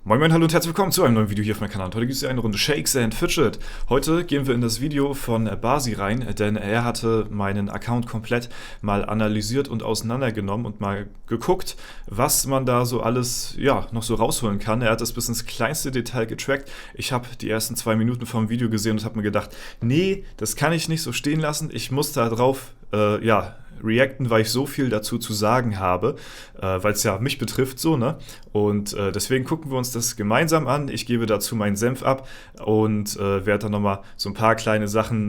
Moin Moin, hallo und herzlich willkommen zu einem neuen Video hier auf meinem Kanal. Heute gibt es hier eine Runde Shakes and Fidget. Heute gehen wir in das Video von Basi rein, denn er hatte meinen Account komplett mal analysiert und auseinandergenommen und mal geguckt, was man da so alles, ja, noch so rausholen kann. Er hat das bis ins kleinste Detail getrackt. Ich habe die ersten 2 Minuten vom Video gesehen und habe mir gedacht, nee, das kann ich nicht so stehen lassen. Ich muss da drauf, reacten, weil ich so viel dazu zu sagen habe, weil es ja mich betrifft, so, ne? Und deswegen gucken wir uns das gemeinsam an. Ich gebe dazu meinen Senf ab und werde dann nochmal so ein paar kleine Sachen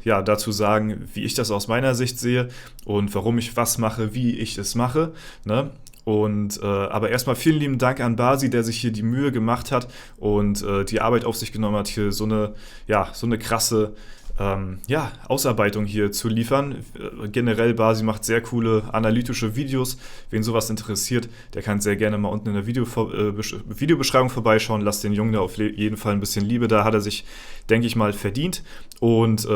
dazu sagen, wie ich das aus meiner Sicht sehe und warum ich was mache, wie ich es mache, ne? Und aber erstmal vielen lieben Dank an Basi, der sich hier die Mühe gemacht hat und die Arbeit auf sich genommen hat, hier so eine krasse Ausarbeitung hier zu liefern. Generell, Basi macht sehr coole analytische Videos. Wen sowas interessiert, der kann sehr gerne mal unten in der Videobeschreibung vorbeischauen. Lasst den Jungen da auf jeden Fall ein bisschen Liebe da, hat er sich, denke ich mal, verdient. Und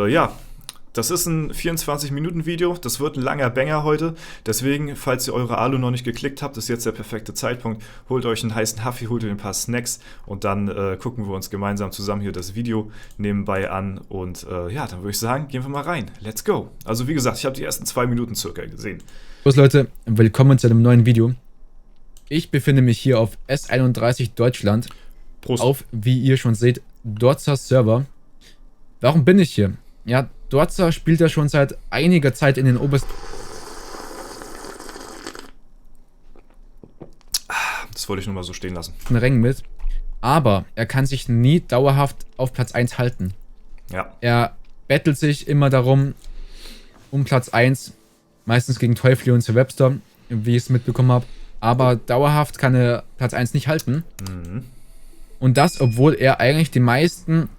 das ist ein 24-Minuten-Video, das wird ein langer Banger heute, deswegen, falls ihr eure Alu noch nicht geklickt habt, ist jetzt der perfekte Zeitpunkt, holt euch einen heißen Huffy, holt euch ein paar Snacks und dann gucken wir uns gemeinsam zusammen hier das Video nebenbei an und dann würde ich sagen, gehen wir mal rein, let's go. Also wie gesagt, ich habe die ersten 2 Minuten circa gesehen. Los Leute, willkommen zu einem neuen Video. Ich befinde mich hier auf S31 Deutschland, Prost. auf, wie ihr schon seht, Dorzer Server. Warum bin ich hier? Ja, Dorzer spielt ja schon seit einiger Zeit in den obersten... Das wollte ich nur mal so stehen lassen. Rängen mit, aber er kann sich nie dauerhaft auf Platz 1 halten. Ja. Er bettelt sich immer darum, um Platz 1, meistens gegen Teufli und Sir Webster, wie ich es mitbekommen habe, aber dauerhaft kann er Platz 1 nicht halten. Mhm. Und das, obwohl er eigentlich die meisten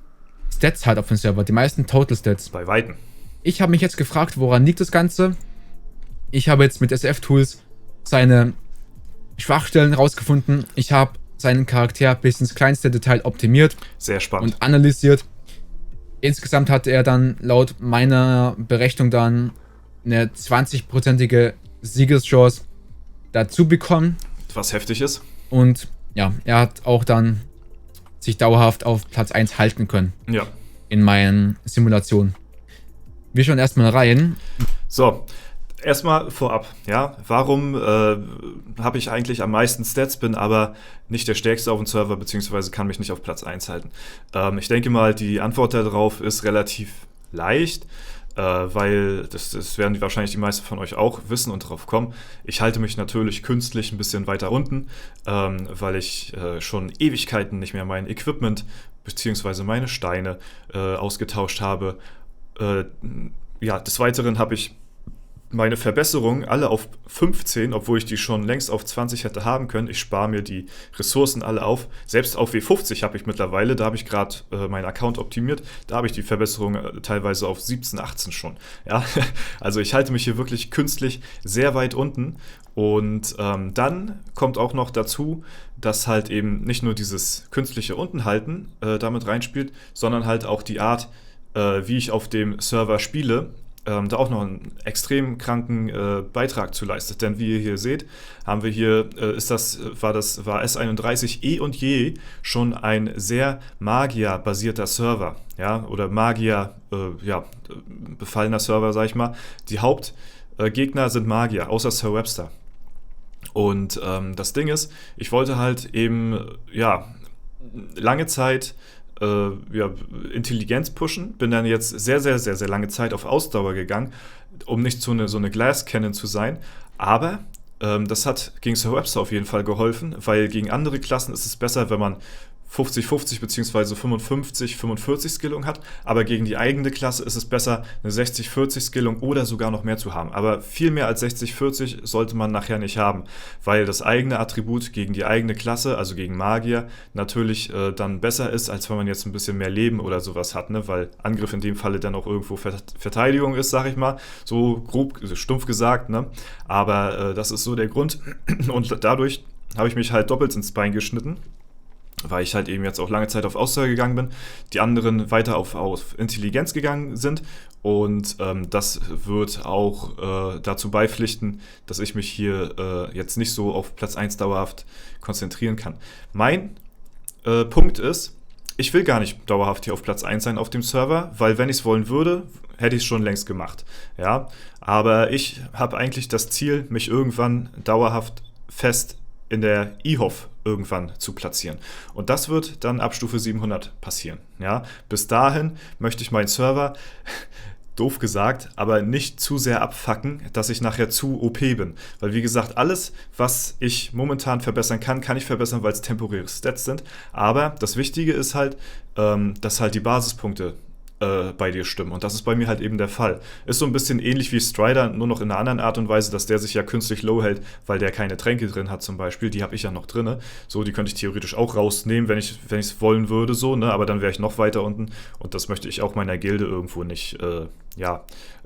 Stats hat auf dem Server, die meisten Total Stats. Bei Weitem. Ich habe mich jetzt gefragt, woran liegt das Ganze? Ich habe jetzt mit SF-Tools seine Schwachstellen rausgefunden. Ich habe seinen Charakter bis ins kleinste Detail optimiert. Sehr spannend. Und analysiert. Insgesamt hatte er dann laut meiner Berechnung dann eine 20%ige Siegeschance dazu bekommen. Was heftig ist. Und ja, er hat auch dann sich dauerhaft auf Platz 1 halten können. Ja. In meinen Simulationen. Wir schauen erstmal rein. So, erstmal vorab, ja. Warum habe ich eigentlich am meisten Stats, bin aber nicht der Stärkste auf dem Server, beziehungsweise kann mich nicht auf Platz 1 halten? Ich denke mal, die Antwort darauf ist relativ leicht. Weil das werden wahrscheinlich die meisten von euch auch wissen und drauf kommen. Ich halte mich natürlich künstlich ein bisschen weiter unten, weil ich schon Ewigkeiten nicht mehr mein Equipment bzw. meine Steine ausgetauscht habe. Des Weiteren habe ich meine Verbesserungen alle auf 15, obwohl ich die schon längst auf 20 hätte haben können. Ich spare mir die Ressourcen alle auf. Selbst auf W50 habe ich mittlerweile, da habe ich gerade meinen Account optimiert, da habe ich die Verbesserungen teilweise auf 17, 18 schon. Ja? Also ich halte mich hier wirklich künstlich sehr weit unten. Und dann kommt auch noch dazu, dass halt eben nicht nur dieses künstliche Untenhalten damit reinspielt, sondern halt auch die Art, wie ich auf dem Server spiele, da auch noch einen extrem kranken Beitrag zu leistet. Denn wie ihr hier seht, haben wir hier, war S31 eh und je schon ein sehr Magier-basierter Server, ja, oder befallener Server, sag ich mal. Die Hauptgegner sind Magier, außer Sir Webster. Und das Ding ist, ich wollte halt eben, lange Zeit Intelligenz pushen, bin dann jetzt sehr, sehr, sehr, sehr lange Zeit auf Ausdauer gegangen, um nicht so eine Glass Cannon zu sein, aber das hat gegen Sir Webster auf jeden Fall geholfen, weil gegen andere Klassen ist es besser, wenn man 50-50 bzw. 55-45 Skillung hat, aber gegen die eigene Klasse ist es besser, eine 60-40 Skillung oder sogar noch mehr zu haben. Aber viel mehr als 60-40 sollte man nachher nicht haben, weil das eigene Attribut gegen die eigene Klasse, also gegen Magier, natürlich dann besser ist, als wenn man jetzt ein bisschen mehr Leben oder sowas hat, ne? Weil Angriff in dem Falle dann auch irgendwo Verteidigung ist, sag ich mal, so grob, stumpf gesagt, ne? Aber das ist so der Grund und dadurch habe ich mich halt doppelt ins Bein geschnitten. weil ich halt eben jetzt auch lange Zeit auf Ausdauer gegangen bin, die anderen weiter auf Intelligenz gegangen sind und das wird auch dazu beipflichten, dass ich mich hier jetzt nicht so auf Platz 1 dauerhaft konzentrieren kann. Mein Punkt ist, ich will gar nicht dauerhaft hier auf Platz 1 sein auf dem Server, weil wenn ich es wollen würde, hätte ich es schon längst gemacht. Ja? Aber ich habe eigentlich das Ziel, mich irgendwann dauerhaft fest in der IHOF irgendwann zu platzieren. Und das wird dann ab Stufe 700 passieren. Ja? Bis dahin möchte ich meinen Server, doof gesagt, aber nicht zu sehr abfacken, dass ich nachher zu OP bin. Weil wie gesagt, alles, was ich momentan verbessern kann, kann ich verbessern, weil es temporäre Stats sind. Aber das Wichtige ist halt, dass halt die Basispunkte bei dir stimmen. Und das ist bei mir halt eben der Fall. Ist so ein bisschen ähnlich wie Strider, nur noch in einer anderen Art und Weise, dass der sich ja künstlich low hält, weil der keine Tränke drin hat zum Beispiel. Die habe ich ja noch drin. So, die könnte ich theoretisch auch rausnehmen, wenn ich es wollen würde, so, ne? Aber dann wäre ich noch weiter unten. Und das möchte ich auch meiner Gilde irgendwo nicht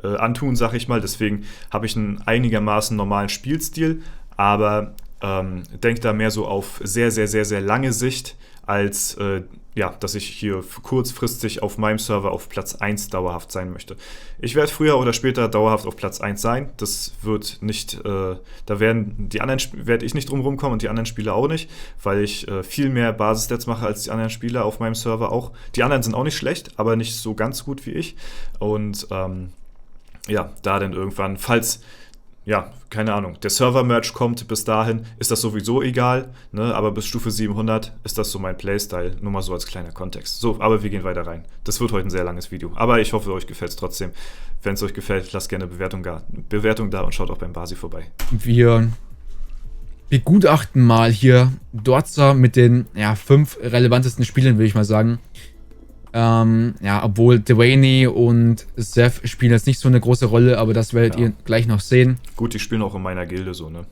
antun, sag ich mal. Deswegen habe ich einen einigermaßen normalen Spielstil, aber denke da mehr so auf sehr, sehr, sehr, sehr lange Sicht, als dass ich hier kurzfristig auf meinem Server auf Platz 1 dauerhaft sein möchte. Ich werde früher oder später dauerhaft auf Platz 1 sein. Das wird nicht, da werde ich nicht drum rumkommen und die anderen Spieler auch nicht, weil ich viel mehr Basisstats mache als die anderen Spieler auf meinem Server auch. Die anderen sind auch nicht schlecht, aber nicht so ganz gut wie ich. Und da dann irgendwann, falls keine Ahnung, der Server-Merge kommt bis dahin, ist das sowieso egal, ne? Aber bis Stufe 700 ist das so mein Playstyle, nur mal so als kleiner Kontext. So, aber wir gehen weiter rein. Das wird heute ein sehr langes Video, aber ich hoffe, euch gefällt es trotzdem. Wenn es euch gefällt, lasst gerne eine Bewertung da und schaut auch beim Basi vorbei. Wir begutachten mal hier Dorza mit den 5 relevantesten Spielern, würde ich mal sagen. Obwohl Devaney und Seth spielen jetzt nicht so eine große Rolle, aber das werdet ihr gleich noch sehen. Gut, die spielen auch in meiner Gilde so, ne?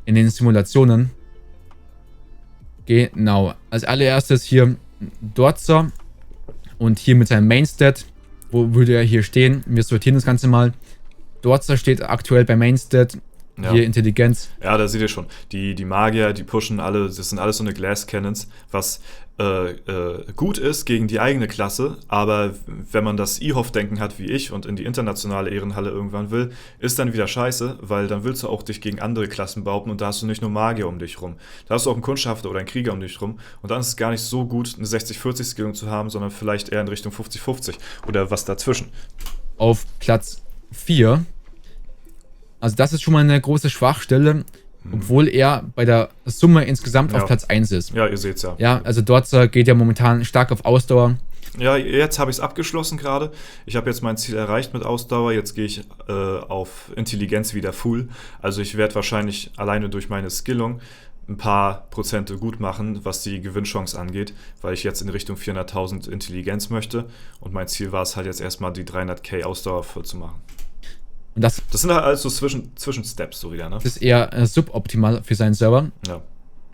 In den Simulationen. Genau. Als allererstes hier Dorza und hier mit seinem Mainstat. Wo würde er hier stehen? Wir sortieren das Ganze mal. Dorza steht aktuell bei Mainstat. Hier Intelligenz. Ja, da seht ihr schon. Die Magier, die pushen alle, das sind alles so eine Glass Cannons, was gut ist gegen die eigene Klasse, aber wenn man das IHOF-Denken hat wie ich und in die internationale Ehrenhalle irgendwann will, ist dann wieder scheiße, weil dann willst du auch dich gegen andere Klassen behaupten und da hast du nicht nur Magier um dich rum. Da hast du auch einen Kundschafter oder einen Krieger um dich rum und dann ist es gar nicht so gut, eine 60-40-Skillung zu haben, sondern vielleicht eher in Richtung 50-50 oder was dazwischen. Auf Platz 4. Also das ist schon mal eine große Schwachstelle, obwohl er bei der Summe insgesamt auf Platz 1 ist. Ja, ihr seht's ja. Ja, also Dorza geht ja momentan stark auf Ausdauer. Ja, jetzt habe ich es abgeschlossen gerade. Ich habe jetzt mein Ziel erreicht mit Ausdauer. Jetzt gehe ich auf Intelligenz wieder full. Also ich werde wahrscheinlich alleine durch meine Skillung ein paar Prozente gut machen, was die Gewinnchance angeht, weil ich jetzt in Richtung 400.000 Intelligenz möchte. Und mein Ziel war es halt jetzt erstmal die 300k Ausdauer voll zu machen. Und das sind halt alles so Zwischensteps so wieder, ne? Das ist eher suboptimal für seinen Server. Ja.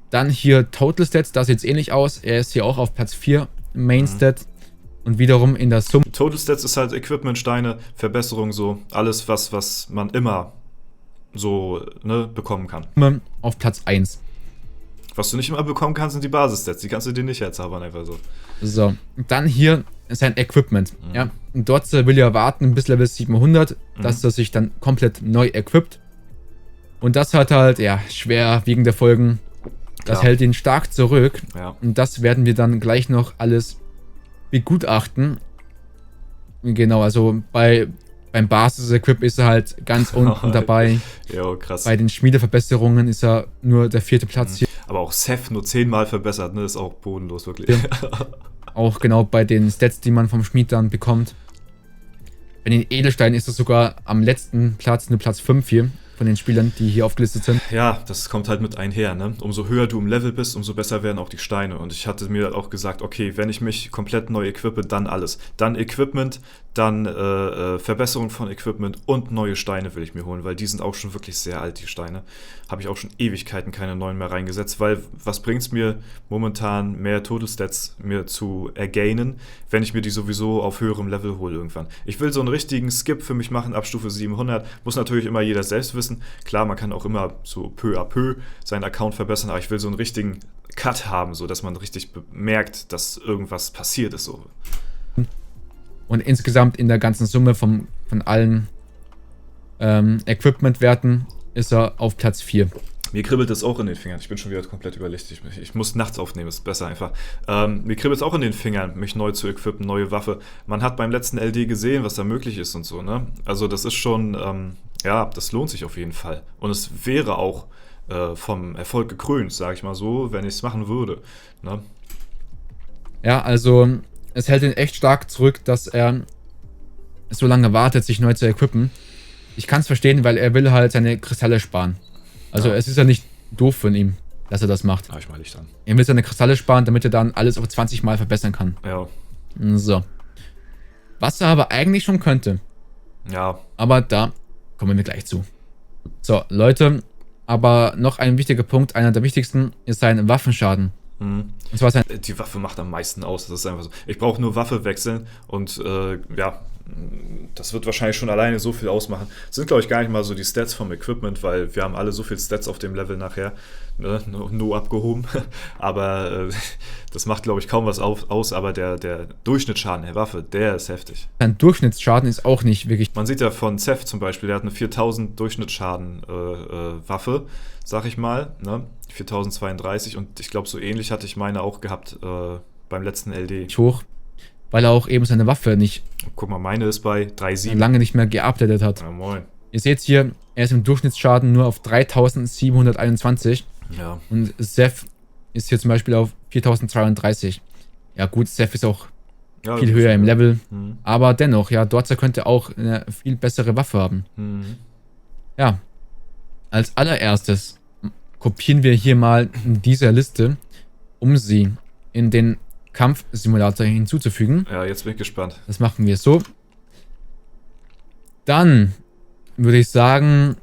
Dann hier Total Stats, da sieht es ähnlich aus. Er ist hier auch auf Platz 4 Main Stat. Und wiederum in der Summe. Total Stats ist halt Equipment, Steine, Verbesserung, so alles, was man immer so bekommen kann. Auf Platz 1. Was du nicht immer bekommen kannst, sind die Basisstats. Die kannst du dir nicht herzaubern, einfach so. So, dann hier sein Equipment. Ja, und dort will er warten bis Level 700, dass er sich dann komplett neu equipt. Und das hat halt, schwerwiegende Folgen. Das hält ihn stark zurück. Ja. Und das werden wir dann gleich noch alles begutachten. Genau, also beim Basis-Equip ist er halt ganz unten dabei. Jo, krass. Bei den Schmiedeverbesserungen ist er nur der 4. Platz hier. Aber auch Seth nur 10-mal verbessert, ne? Ist auch bodenlos, wirklich. Ja. Auch genau bei den Stats, die man vom Schmied dann bekommt. Bei den Edelsteinen ist es sogar am letzten Platz, nur Platz 5 hier von den Spielern, die hier aufgelistet sind. Ja, das kommt halt mit einher, ne? Umso höher du im Level bist, umso besser werden auch die Steine. Und ich hatte mir auch gesagt, okay, wenn ich mich komplett neu equippe, dann alles. Dann Equipment, dann Verbesserung von Equipment und neue Steine will ich mir holen, weil die sind auch schon wirklich sehr alt, die Steine. Habe ich auch schon Ewigkeiten keine neuen mehr reingesetzt, weil was bringt es mir momentan, mehr Total Stats mir zu ergainen, wenn ich mir die sowieso auf höherem Level hole irgendwann. Ich will so einen richtigen Skip für mich machen ab Stufe 700, muss natürlich immer jeder selbst wissen, wissen. Klar, man kann auch immer so peu à peu seinen Account verbessern, aber ich will so einen richtigen Cut haben, so dass man richtig merkt, dass irgendwas passiert ist. So. Und insgesamt in der ganzen Summe von allen Equipment-Werten ist er auf Platz 4. Mir kribbelt es auch in den Fingern. Ich bin schon wieder komplett überlegt. Ich muss nachts aufnehmen, ist besser einfach. Mir kribbelt es auch in den Fingern, mich neu zu equippen, neue Waffe. Man hat beim letzten LD gesehen, was da möglich ist und so, ne? Also das ist schon, ja, das lohnt sich auf jeden Fall. Und es wäre auch vom Erfolg gekrönt, sage ich mal so, wenn ich es machen würde, ne? Ja, also es hält ihn echt stark zurück, dass er so lange wartet, sich neu zu equippen. Ich kann es verstehen, weil er will halt seine Kristalle sparen. Also es ist ja nicht doof von ihm, dass er das macht. Ich meine nicht dann. Er will seine Kristalle sparen, damit er dann alles auf 20 Mal verbessern kann. Ja. So. Was er aber eigentlich schon könnte. Ja. Aber da kommen wir gleich zu. So, Leute, aber noch ein wichtiger Punkt, einer der wichtigsten, ist sein Waffenschaden. Und zwar die Waffe macht am meisten aus, das ist einfach so. Ich brauche nur Waffe wechseln und ja, das wird wahrscheinlich schon alleine so viel ausmachen. Das sind, glaube ich, gar nicht mal so die Stats vom Equipment, weil wir haben alle so viel Stats auf dem Level nachher, ne, nur abgehoben. Aber das macht, glaube ich, kaum was aus, aber der Durchschnittsschaden der Waffe, der ist heftig. Sein Durchschnittsschaden ist auch nicht wirklich... Man sieht ja von Zeph zum Beispiel, der hat eine 4000 Durchschnittsschaden Waffe, sag ich mal, ne? 4032 und ich glaube, so ähnlich hatte ich meine auch gehabt beim letzten LD. Hoch, weil er auch eben seine Waffe nicht... Guck mal, meine ist bei 3,7. Lange nicht mehr geupdatet hat. Ja, moin. Ihr seht hier, er ist im Durchschnittsschaden nur auf 3721. Ja. Und Zeph ist hier zum Beispiel auf 4032. Ja gut, Zeph ist auch viel höher im Level. Aber dennoch, ja, Dorza könnte auch eine viel bessere Waffe haben. Ja, als allererstes kopieren wir hier mal diese Liste, um sie in den Kampfsimulator hinzuzufügen. Ja, jetzt bin ich gespannt. Das machen wir so. Dann würde ich sagen,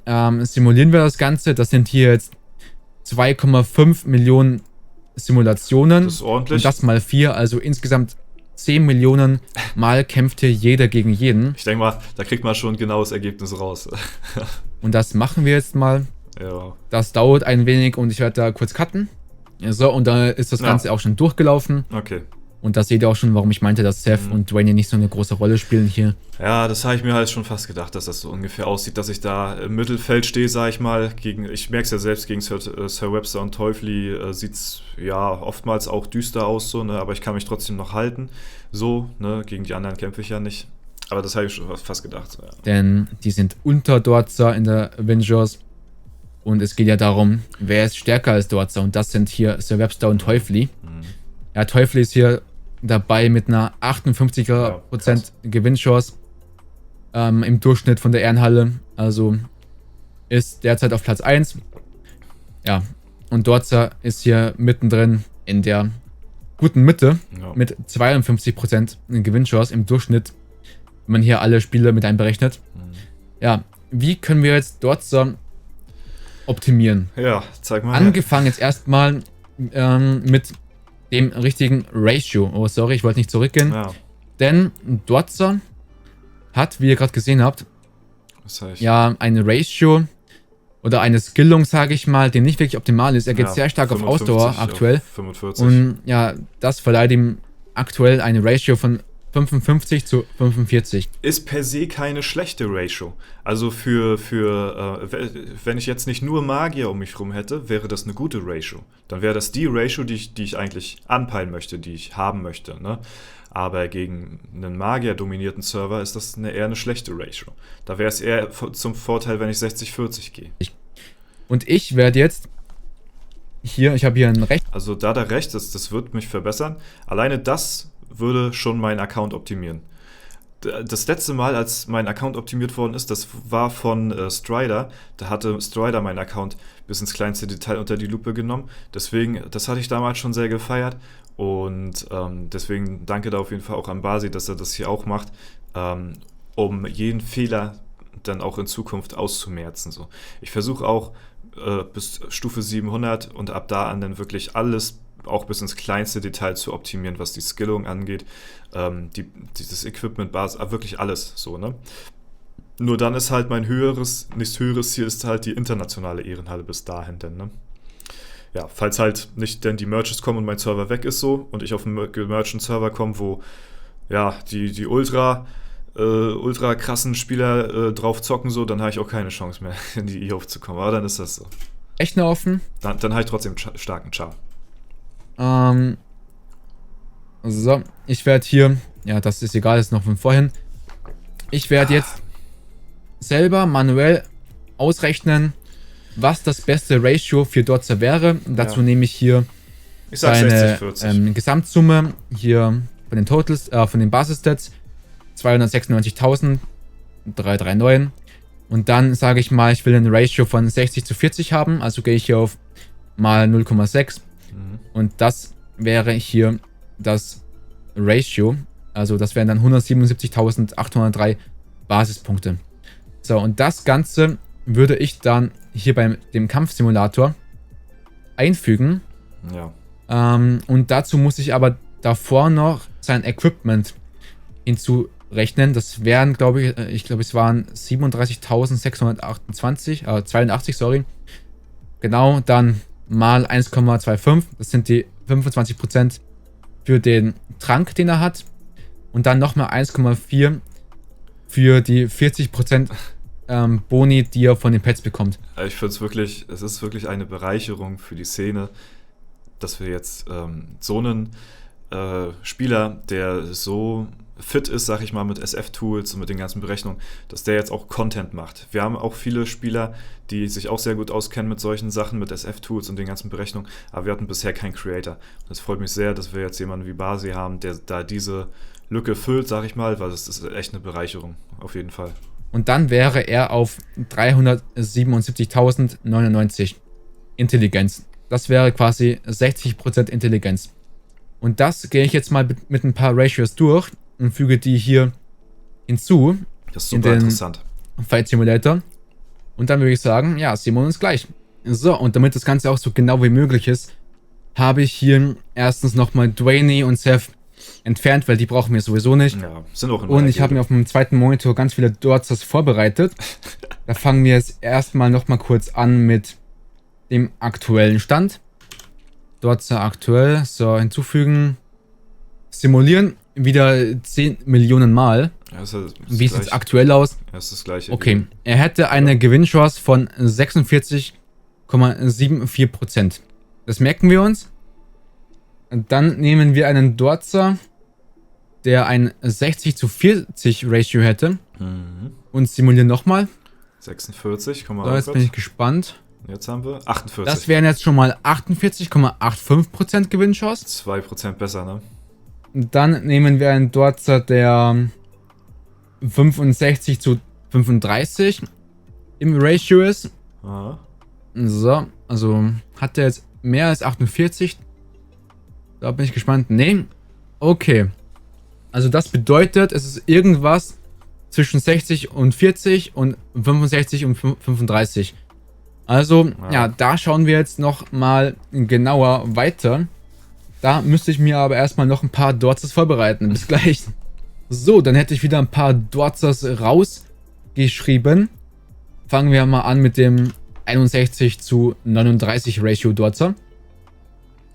simulieren wir das Ganze. Das sind hier jetzt 2,5 Millionen Simulationen. Das ist ordentlich. Und das mal 4, also insgesamt 10 Millionen Mal kämpft hier jeder gegen jeden. Ich denke mal, da kriegt man schon ein genaues Ergebnis raus. Und das machen wir jetzt mal. Ja. Das dauert ein wenig und ich werde da kurz cutten. So, und da ist das Ganze auch schon durchgelaufen. Okay. Und da seht ihr auch schon, warum ich meinte, dass Zeph und Dwayne nicht so eine große Rolle spielen hier. Ja, das habe ich mir halt schon fast gedacht, dass das so ungefähr aussieht, dass ich da im Mittelfeld stehe, sage ich mal. Ich merke es ja selbst, gegen Sir Webster und Teufli sieht es ja oftmals auch düster aus, so, ne? Aber ich kann mich trotzdem noch halten. So, ne? Gegen die anderen kämpfe ich ja nicht. Aber das habe ich schon fast gedacht. So, ja. Denn die sind unter Dorza in der Avengers. Und es geht ja darum, wer ist stärker als Dorza. Und das sind hier Sir Webster und Teufli. Ja, Teufli ist hier dabei mit einer 58% Gewinnchance im Durchschnitt von der Ehrenhalle. Also ist derzeit auf Platz 1. Ja, und Dorza ist hier mittendrin in der guten Mitte mit 52% Gewinnchance im Durchschnitt, wenn man hier alle Spiele mit einberechnet. Ja, wie können wir jetzt Dorza optimieren? Ja, zeig mal. Angefangen jetzt erstmal mit dem richtigen Ratio. Oh, sorry, ich wollte nicht zurückgehen. Ja. Denn Dorza hat, wie ihr gerade gesehen habt, ja, eine Ratio oder eine Skillung, sage ich mal, die nicht wirklich optimal ist. Er geht sehr stark auf Ausdauer aktuell. Auf 45. Und ja, das verleiht ihm aktuell eine Ratio von 55 zu 45. Ist per se keine schlechte Ratio. Also wenn ich jetzt nicht nur Magier um mich rum hätte, wäre das eine gute Ratio. Dann wäre das die Ratio, die ich eigentlich anpeilen möchte, die ich haben möchte. Ne? Aber gegen einen Magier-dominierten Server ist das eher eine schlechte Ratio. Da wäre es eher zum Vorteil, wenn ich 60-40 gehe. Und ich werde jetzt hier, ich habe hier ein Recht. Also da der Recht ist, das wird mich verbessern. Alleine das würde schon meinen Account optimieren. Das letzte Mal, als mein Account optimiert worden ist, das war von Strider. Da hatte Strider meinen Account bis ins kleinste Detail unter die Lupe genommen. Deswegen, das hatte ich damals schon sehr gefeiert. Und deswegen danke da auf jeden Fall auch an Basi, dass er das hier auch macht, um jeden Fehler dann auch in Zukunft auszumerzen. So. Ich versuche auch bis Stufe 700 und ab da an dann wirklich alles auch bis ins kleinste Detail zu optimieren, was die Skillung angeht, dieses Equipment, Basis, wirklich alles so, ne? Nur dann ist halt mein nächsthöheres Ziel ist halt die internationale Ehrenhalle bis dahin denn, ne? Ja, falls halt nicht denn die Merges kommen und mein Server weg ist so und ich auf einen gemergten Server komme, wo ja, die ultra krassen Spieler drauf zocken so, dann habe ich auch keine Chance mehr, in die E-Hof zu kommen. Aber dann ist das so. Rechner offen. Dann habe ich trotzdem starken Char. So, ich werde hier, ja, das ist egal, das ist noch von vorhin. Ich werde jetzt selber manuell ausrechnen, was das beste Ratio für Dotzer wäre. Dazu nehme ich hier ich sag eine 60-40. Gesamtsumme hier von den Totals, von den Basisstats 296.339 und dann sage ich mal, ich will ein Ratio von 60:40 haben, also gehe ich hier auf mal 0,6 und das wäre hier das Ratio, also das wären dann 177.803 Basispunkte. So, und das Ganze würde ich dann hier bei dem Kampfsimulator einfügen. Ja. Und dazu muss ich aber davor noch sein Equipment hinzurechnen. Das wären, glaube ich, es waren 37.682, sorry. Genau, dann mal 1,25. Das sind die 25% für den Trank, den er hat. Und dann nochmal 1,4 für die 40% Boni, die er von den Pets bekommt. Ich finde es ist wirklich eine Bereicherung für die Szene, dass wir jetzt so einen Spieler, der so fit ist, sag ich mal, mit SF-Tools und mit den ganzen Berechnungen, dass der jetzt auch Content macht. Wir haben auch viele Spieler, die sich auch sehr gut auskennen mit solchen Sachen, mit SF-Tools und den ganzen Berechnungen, aber wir hatten bisher keinen Creator. Das freut mich sehr, dass wir jetzt jemanden wie Basi haben, der da diese Lücke füllt, sag ich mal, weil das ist echt eine Bereicherung, auf jeden Fall. Und dann wäre er auf 377.099 Intelligenz. Das wäre quasi 60% Intelligenz. Und das gehe ich jetzt mal mit ein paar Ratios durch und füge die hier hinzu. Das ist super interessant. Fight Simulator. Und dann würde ich sagen, ja, sehen wir uns gleich. So, und damit das Ganze auch so genau wie möglich ist, habe ich hier erstens nochmal Dwayne und Seth entfernt, weil die brauchen wir sowieso nicht. Ja, sind auch in und ich habe mir auf dem zweiten Monitor ganz viele Dotzers vorbereitet. Da fangen wir jetzt erstmal nochmal kurz an mit dem aktuellen Stand. Dotzer aktuell. So, hinzufügen. Simulieren. Wieder 10 Millionen Mal. Ja, ist wie sieht es aktuell aus? Ja, ist das gleiche. Okay, er hätte eine Gewinnchance von 46,74%. Das merken wir uns. Und dann nehmen wir einen Dotzer, der ein 60:40 Ratio hätte. Und simulieren nochmal. 46, so, jetzt bin ich gespannt. Jetzt haben wir 48. Das wären jetzt schon mal 48,85% Gewinnchance. 2% besser, ne? Dann nehmen wir einen Dotzer, der 65:35 im Ratio ist. Aha. So, also hat der jetzt mehr als 48? Da bin ich gespannt. Nee. Okay. Also das bedeutet, es ist irgendwas zwischen 60 und 40 und 65 und 35. Also, ja, da schauen wir jetzt noch mal genauer weiter. Da müsste ich mir aber erstmal noch ein paar Dotzers vorbereiten. Bis gleich. So, dann hätte ich wieder ein paar Dotzers rausgeschrieben. Fangen wir mal an mit dem 61:39 Ratio Dotzer.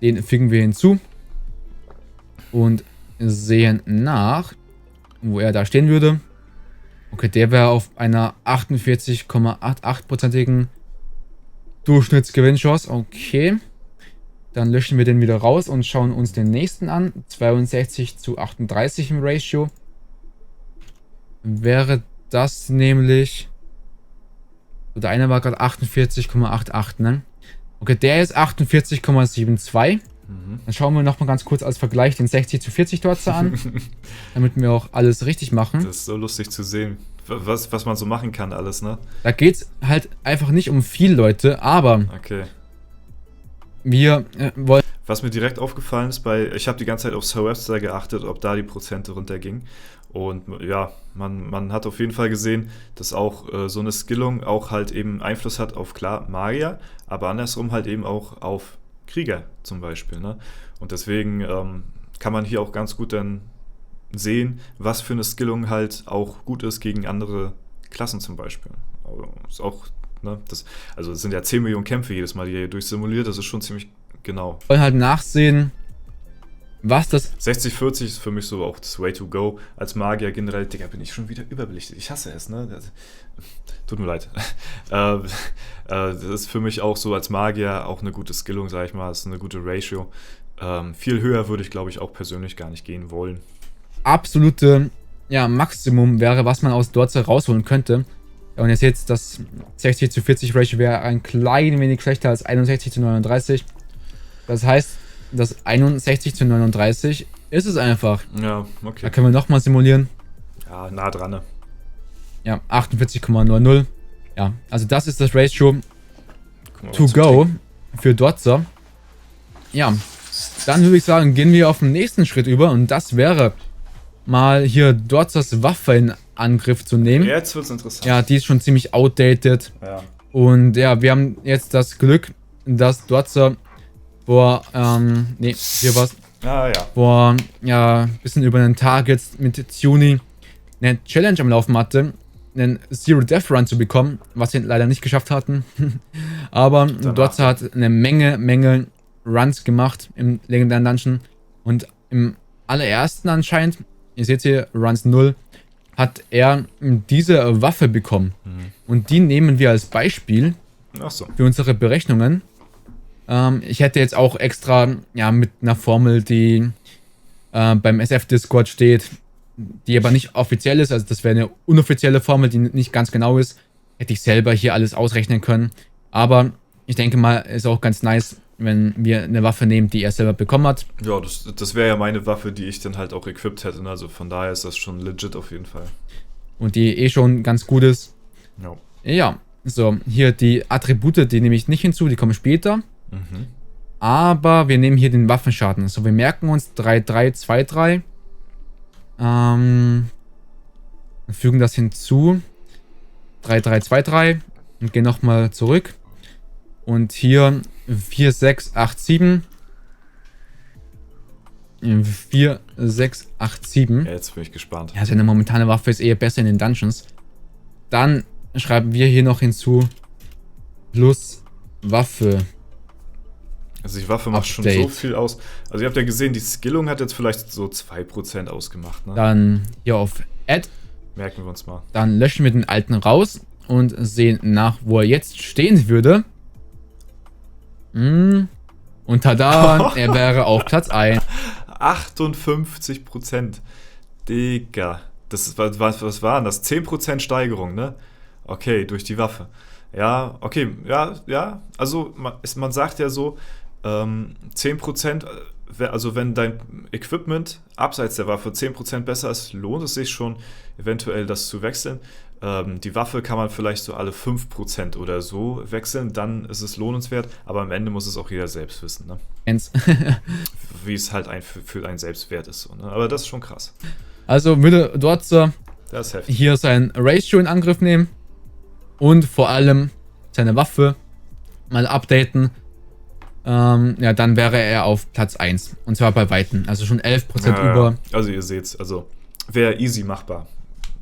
Den fügen wir hinzu. Und sehen nach, wo er da stehen würde. Okay, der wäre auf einer 48,88%igen Durchschnittsgewinnchance. Okay. Dann löschen wir den wieder raus und schauen uns den nächsten an. 62:38 im Ratio. Wäre das nämlich... Der eine war gerade 48,88, ne? Okay, der ist 48,72. Dann schauen wir nochmal ganz kurz als Vergleich den 60:40 Dotzer an. Damit wir auch alles richtig machen. Das ist so lustig zu sehen, was man so machen kann alles, ne? Da geht es halt einfach nicht um viel, Leute, aber... Okay. Wir wollen... Was mir direkt aufgefallen ist, ich habe die ganze Zeit auf Webster geachtet, ob da die Prozente runtergingen. Und ja, man hat auf jeden Fall gesehen, dass auch so eine Skillung auch halt eben Einfluss hat auf, klar, Magier, aber andersrum halt eben auch auf Krieger zum Beispiel, ne? Und deswegen kann man hier auch ganz gut dann sehen, was für eine Skillung halt auch gut ist gegen andere Klassen zum Beispiel. Also ist auch, ne, also es sind ja 10 Millionen Kämpfe jedes Mal, die er durchsimuliert, das ist schon ziemlich genau. Wir wollen halt nachsehen, was das... 60-40 ist für mich so auch das Way to go. Als Magier generell, Digga, bin ich schon wieder überbelichtet. Ich hasse es, ne? Tut mir leid. Das ist für mich auch so als Magier auch eine gute Skillung, sag ich mal. Das ist eine gute Ratio. Viel höher würde ich, glaube ich, auch persönlich gar nicht gehen wollen. Absolute Maximum wäre, was man aus Dorze rausholen könnte. Ja, und ihr seht, das 60-40 Ratio wäre ein klein wenig schlechter als 61-39. Das heißt, das 61-39 ist es einfach. Ja, okay. Da können wir nochmal simulieren. Ja, nah dran, ne? Ja, 48,00. Ja, also das ist das Ratio to go für Dotzer. Ja, dann würde ich sagen, gehen wir auf den nächsten Schritt über. Und das wäre mal hier Dotzers Waffe in Angriff zu nehmen. Jetzt wird's interessant. Ja, die ist schon ziemlich outdated. Ja. Und ja, wir haben jetzt das Glück, dass Dotzer vor, hier war's. Ah, ja. Vor, ein bisschen über einen Tag jetzt mit Tuning eine Challenge am Laufen hatte, einen Zero Death Run zu bekommen, was wir leider nicht geschafft hatten. Aber Dotzer hat eine Menge Runs gemacht im legendären Dungeon. Und im allerersten anscheinend, ihr seht hier, Runs 0, hat er diese Waffe bekommen. Und die nehmen wir als Beispiel für unsere Berechnungen. Ich hätte jetzt auch extra mit einer Formel, die beim SF-Discord steht, die aber nicht offiziell ist, also das wäre eine unoffizielle Formel, die nicht ganz genau ist, hätte ich selber hier alles ausrechnen können. Aber ich denke mal, ist auch ganz nice, wenn wir eine Waffe nehmen, die er selber bekommen hat. Ja, das wäre ja meine Waffe, die ich dann halt auch equipped hätte. Also von daher ist das schon legit auf jeden Fall. Und die schon ganz gut ist. No. Ja, so, hier die Attribute, die nehme ich nicht hinzu, die kommen später. Aber wir nehmen hier den Waffenschaden. So, wir merken uns 3-3-2-3. Fügen das hinzu. 3-3-2-3. Und gehen nochmal zurück. Und hier 4-6-8-7. 4-6-8-7. Ja, jetzt bin ich gespannt. Ja, seine momentane Waffe ist eher besser in den Dungeons. Dann schreiben wir hier noch hinzu plus Waffe. Also die Waffe macht schon so viel aus. Also ihr habt ja gesehen, die Skillung hat jetzt vielleicht so 2% ausgemacht. Ne? Dann hier auf Add. Merken wir uns mal. Dann löschen wir den alten raus und sehen nach, wo er jetzt stehen würde. Und tada, er wäre auf Platz 1. 58%. Digga. Was war denn das? 10% Steigerung, ne? Okay, durch die Waffe. Ja, okay, ja. Also man sagt ja so, 10%, also wenn dein Equipment abseits der Waffe 10% besser ist, lohnt es sich schon, eventuell das zu wechseln. Die Waffe kann man vielleicht so alle 5% oder so wechseln, dann ist es lohnenswert, aber am Ende muss es auch jeder selbst wissen, ne? Wie es halt für einen selbst wert ist. So, ne? Aber das ist schon krass. Also würde dort hier sein Ratio in Angriff nehmen und vor allem seine Waffe mal updaten. Dann wäre er auf Platz 1. Und zwar bei Weitem. Also schon 11% über. Also ihr seht's, also wäre easy machbar,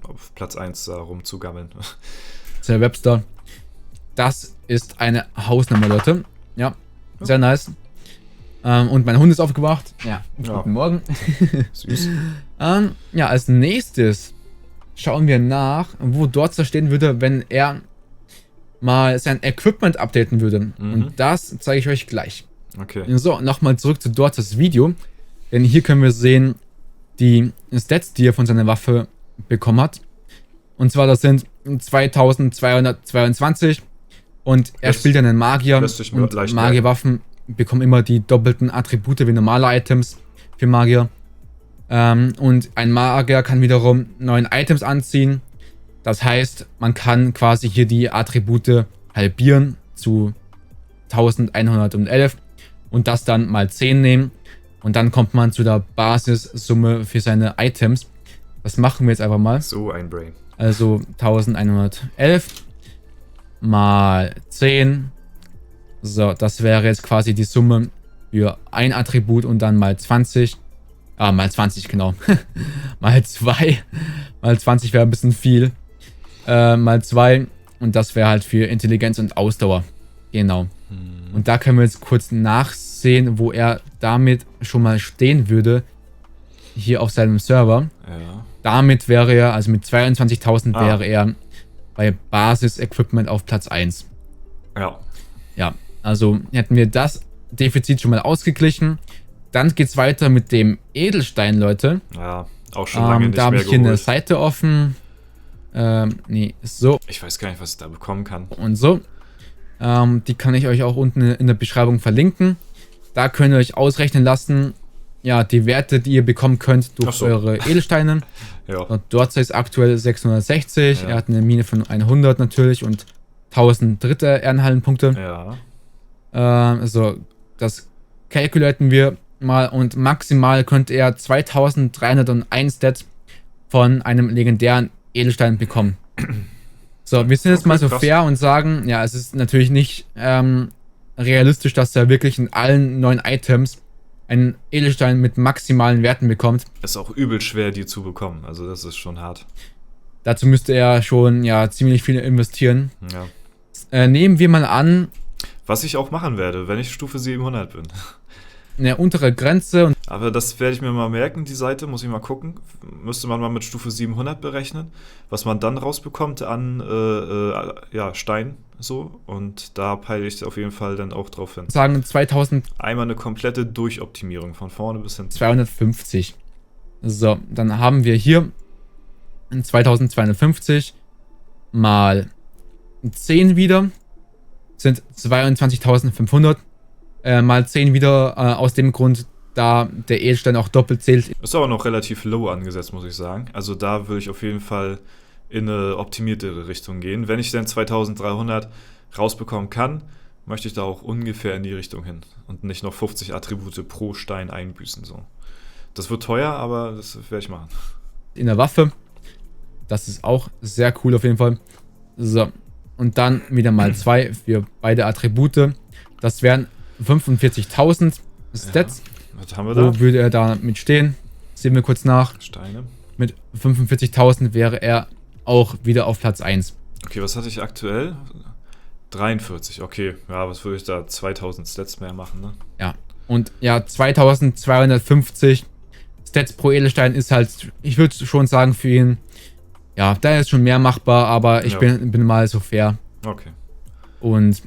auf Platz 1 da rumzugammeln. Sir Webster. Das ist eine Hausnummer, Leute. Ja, sehr nice. Und mein Hund ist aufgewacht. Ja, guten Morgen. Süß. Als nächstes schauen wir nach, wo dort stehen würde, wenn er mal sein Equipment updaten würde. Und das zeige ich euch gleich. Okay. So, nochmal zurück zu Dortzers Video. Denn hier können wir sehen, die Stats, die er von seiner Waffe bekommen hat. Und zwar, das sind 2222. Und er spielt einen Magier. Und Magierwaffen bekommen immer die doppelten Attribute wie normale Items für Magier. Und ein Magier kann wiederum 9 Items anziehen. Das heißt, man kann quasi hier die Attribute halbieren zu 1111 und das dann mal 10 nehmen. Und dann kommt man zu der Basissumme für seine Items. Das machen wir jetzt einfach mal. So ein Brain. Also 1111 mal 10. So, das wäre jetzt quasi die Summe für ein Attribut und dann mal 20. Mal 20, genau. Mal 2. Mal 20 wäre ein bisschen viel. mal 2 und das wäre halt für Intelligenz und Ausdauer. Genau. Und da können wir jetzt kurz nachsehen, wo er damit schon mal stehen würde. Hier auf seinem Server. Ja. Damit wäre er, also mit 22.000 wäre er bei Basis-Equipment auf Platz 1. Ja. Ja, also hätten wir das Defizit schon mal ausgeglichen. Dann geht's weiter mit dem Edelstein, Leute. Ja, auch schon lange nicht da habe mehr ich hier eine geholt. Seite offen. Nee, so Ich weiß gar nicht, was ich da bekommen kann. und so. Die kann ich euch auch unten in der Beschreibung verlinken. Da könnt ihr euch ausrechnen lassen, ja, die Werte, die ihr bekommen könnt durch eure Edelsteine. Ja. Und dort ist aktuell 660. Ja. Er hat eine Mine von 100 natürlich und 1000 dritte Ehrenhallenpunkte. Ja. So, das calculaten wir mal und maximal könnte er 2301 Stats von einem legendären Edelstein bekommen. So, wir sind jetzt mal so fair und sagen, ja, es ist natürlich nicht realistisch, dass er wirklich in allen neuen Items einen Edelstein mit maximalen Werten bekommt. Ist auch übel schwer, die zu bekommen. Also das ist schon hart. Dazu müsste er schon ja ziemlich viel investieren. Ja. Nehmen wir mal an, Was ich auch machen werde, wenn ich Stufe 700 bin. eine untere Grenze. Und Aber das werde ich mir mal merken, die Seite, muss ich mal gucken. Müsste man mal mit Stufe 700 berechnen, was man dann rausbekommt an ja, Stein so. Und da peile ich auf jeden Fall dann auch drauf hin. sagen 2250. Einmal eine komplette Durchoptimierung, von vorne bis hin. So, dann haben wir hier 2250 mal 10 wieder. Sind 22.500. Mal 10 wieder aus dem Grund, da der Edelstein auch doppelt zählt. Ist aber noch relativ low angesetzt, muss ich sagen. Also da würde ich auf jeden Fall in eine optimiertere Richtung gehen. Wenn ich dann 2300 rausbekommen kann, möchte ich da auch ungefähr in die Richtung hin. Und nicht noch 50 Attribute pro Stein einbüßen. So. Das wird teuer, aber das werde ich machen. In der Waffe. Das ist auch sehr cool auf jeden Fall. So, und dann wieder mal 2 für beide Attribute. Das wären 45.000 Stats. Ja, was haben wir da? Wo würde er damit stehen? Sehen wir kurz nach. Steine. Mit 45.000 wäre er auch wieder auf Platz 1. Okay, was hatte ich aktuell? 43, okay. Ja, was würde ich da? 2000 Stats mehr machen, ne? Ja, und ja, 2250 Stats pro Edelstein ist halt, ich würde schon sagen, für ihn, ja, da ist schon mehr machbar, aber ich bin mal so fair. Okay. Und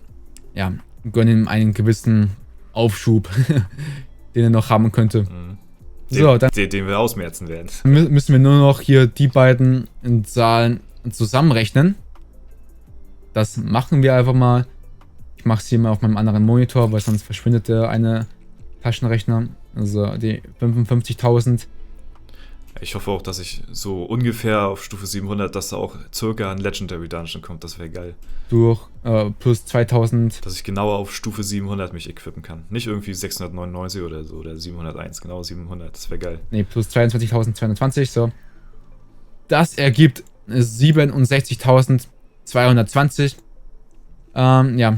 ja, gönne ihm einen gewissen Aufschub, den er noch haben könnte. So, dann Den wir ausmerzen werden. müssen wir nur noch hier die beiden Zahlen zusammenrechnen. Das machen wir einfach mal. Ich mache es hier mal auf meinem anderen Monitor, weil sonst verschwindet der eine Taschenrechner. Also die 55.000. Ich hoffe auch, dass ich so ungefähr auf Stufe 700, dass da auch circa ein Legendary Dungeon kommt. Das wäre geil. Durch plus 2000. Dass ich genauer auf Stufe 700 mich equippen kann. Nicht irgendwie 699 oder so oder 701, genau 700. Das wäre geil. Ne, plus 22.220. So. Das ergibt 67.220. Ja,